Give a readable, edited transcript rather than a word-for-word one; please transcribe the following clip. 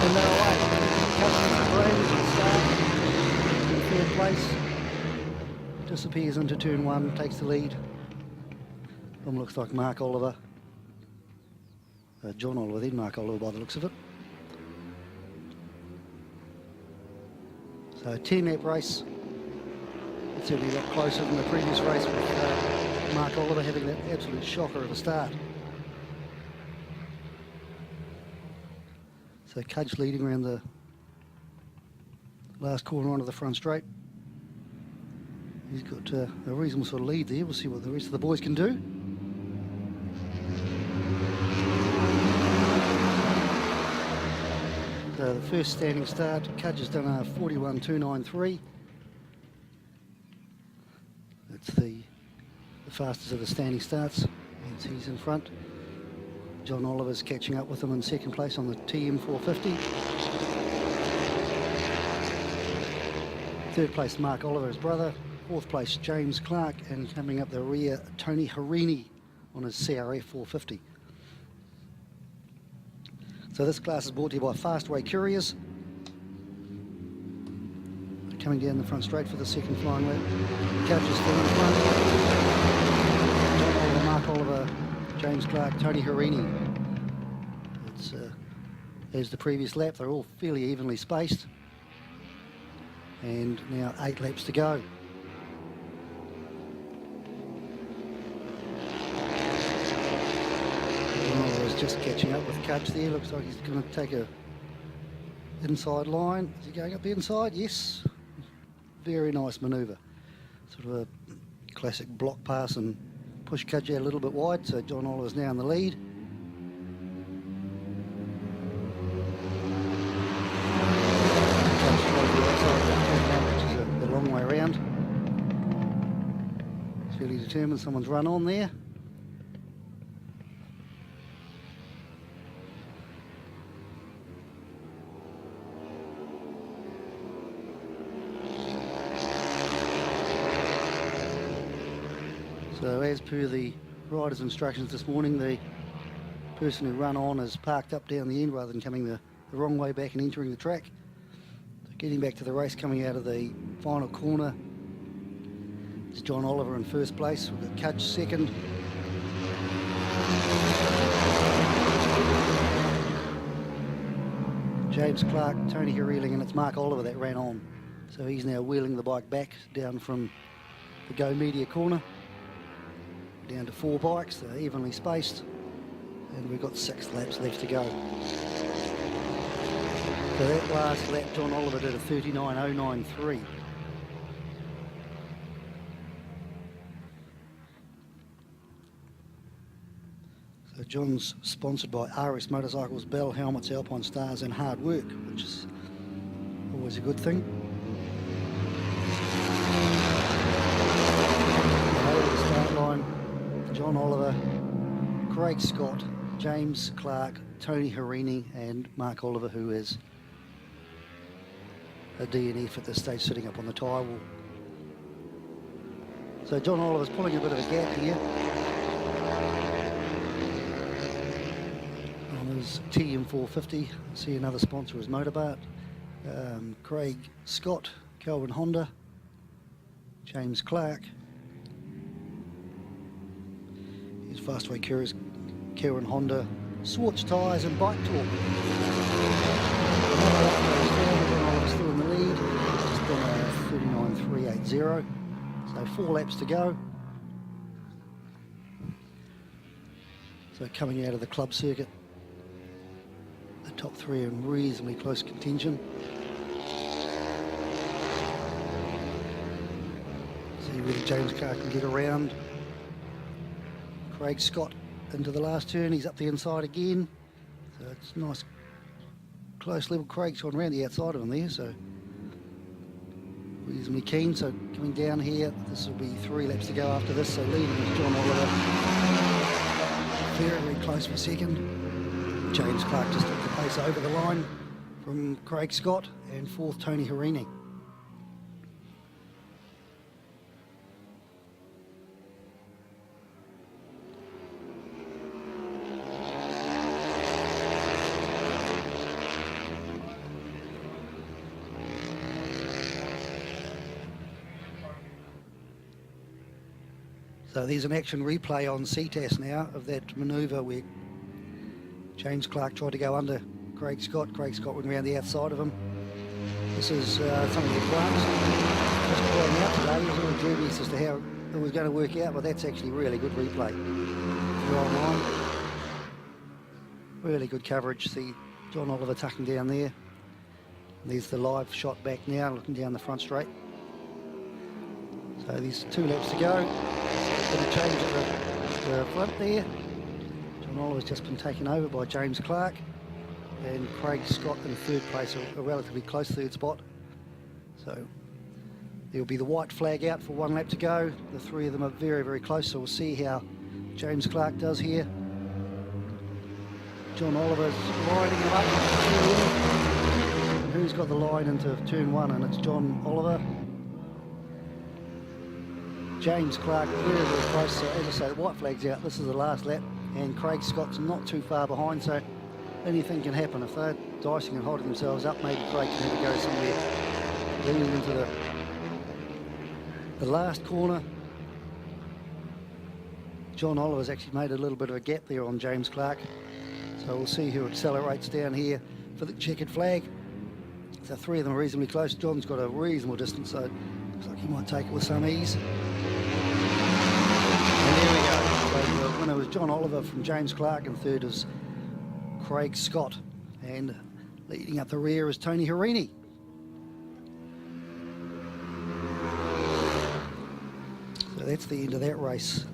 And they're away. Catches the breeze and start in third place. Disappears into turn one, takes the lead. Looks like Mark Oliver. John Oliver then, Mark Oliver by the looks of it. So 10-lap race. It certainly got closer than the previous race with Mark Oliver having that absolute shocker at the start. So Cudge leading around the last corner onto the front straight. He's got a reasonable sort of lead there. We'll see what the rest of the boys can do. So the first standing start, Cudge has done a 41.293. That's the fastest of the standing starts, and he's in front. John Oliver's catching up with him in second place on the TM 450. Third place, Mark Oliver, his brother. Fourth place, James Clark, and coming up the rear, Tony Harini on his CRF 450. So this class is brought to you by Fastway Couriers. Coming down the front straight for the second flying lap. Cudge is still in front. John Oliver, Mark Oliver, James Clark, Tony Harini. It's as the previous lap, they're all fairly evenly spaced. And now 8 laps to go. Just catching up with Cudge there. Looks like he's going to take a inside line. Is he going up the inside? Yes. Very nice manoeuvre. Sort of a classic block pass and push Cudge out a little bit wide. So John Oliver's now in the lead. Cudge trying to be outside, which is a long way around. He's fairly determined. Someone's run on there. So as per the rider's instructions this morning, the person who ran on is parked up down the end rather than coming the wrong way back and entering the track. So getting back to the race, coming out of the final corner is John Oliver in first place. We've got Cudge second. James Clark, Tony Hareling, and it's Mark Oliver that ran on. So he's now wheeling the bike back down from the Go Media corner. Down to 4 bikes, they're evenly spaced, and we've got 6 laps left to go. So that last lap, John Oliver did a 39.093. So John's sponsored by RS Motorcycles, Bell Helmets, Alpine Stars, and Hard Work, which is always a good thing. Over the start line, John Oliver, Craig Scott, James Clark, Tony Harini, and Mark Oliver, who is a DNF at this stage, sitting up on the tyre wall. So John Oliver's pulling a bit of a gap here on his TM 450. See another sponsor is MotardR2. Craig Scott, Kelvin Honda, James Clark. Fastway Couriers, Kelvin Honda, Swartz Tyres and Bike Talk. Still in the lead, just done a 39.380. So 4 laps to go. So coming out of the club circuit, the top 3 are in reasonably close contention. See whether James Clark can get around. Craig Scott into the last turn, he's up the inside again. So it's nice, close level. Craig's gone around the outside of him there, so reasonably keen. So coming down here, this will be 3 laps to go after this. So leading is John Oliver, very, very close for second. James Clark just took the pace over the line from Craig Scott, and 4th, Tony Harini. So there's an action replay on CTAS now of that manoeuvre where James Clark tried to go under Craig Scott. Craig Scott went around the outside of him. This is something that Grant's just pointing out today. He was a little dubious as to how it was going to work out, but that's actually really good replay. If you're online, really good coverage. See John Oliver tucking down there. And there's the live shot back now, looking down the front straight. So there's 2 laps to go. Bit of change at the front there. John Oliver's just been taken over by James Clark. And Craig Scott in 3rd place, a relatively close 3rd spot. So there'll be the white flag out for 1 lap to go. The 3 of them are very, very close, so we'll see how James Clark does here. John Oliver's lining him up. And who's got the line into turn 1? And it's John Oliver. James Clark very, very close. So as I say, the white flag's out. This is the last lap. And Craig Scott's not too far behind, so anything can happen. If they're dicing and holding themselves up, maybe Craig can have a go somewhere. Leaning into the last corner. John Oliver's actually made a little bit of a gap there on James Clark. So we'll see who accelerates down here for the checkered flag. So 3 of them are reasonably close. John's got a reasonable distance, so looks like he might take it with some ease. And there we go. So the winner was John Oliver from James Clark, and 3rd is Craig Scott. And leading up the rear is Tony Harini. So that's the end of that race.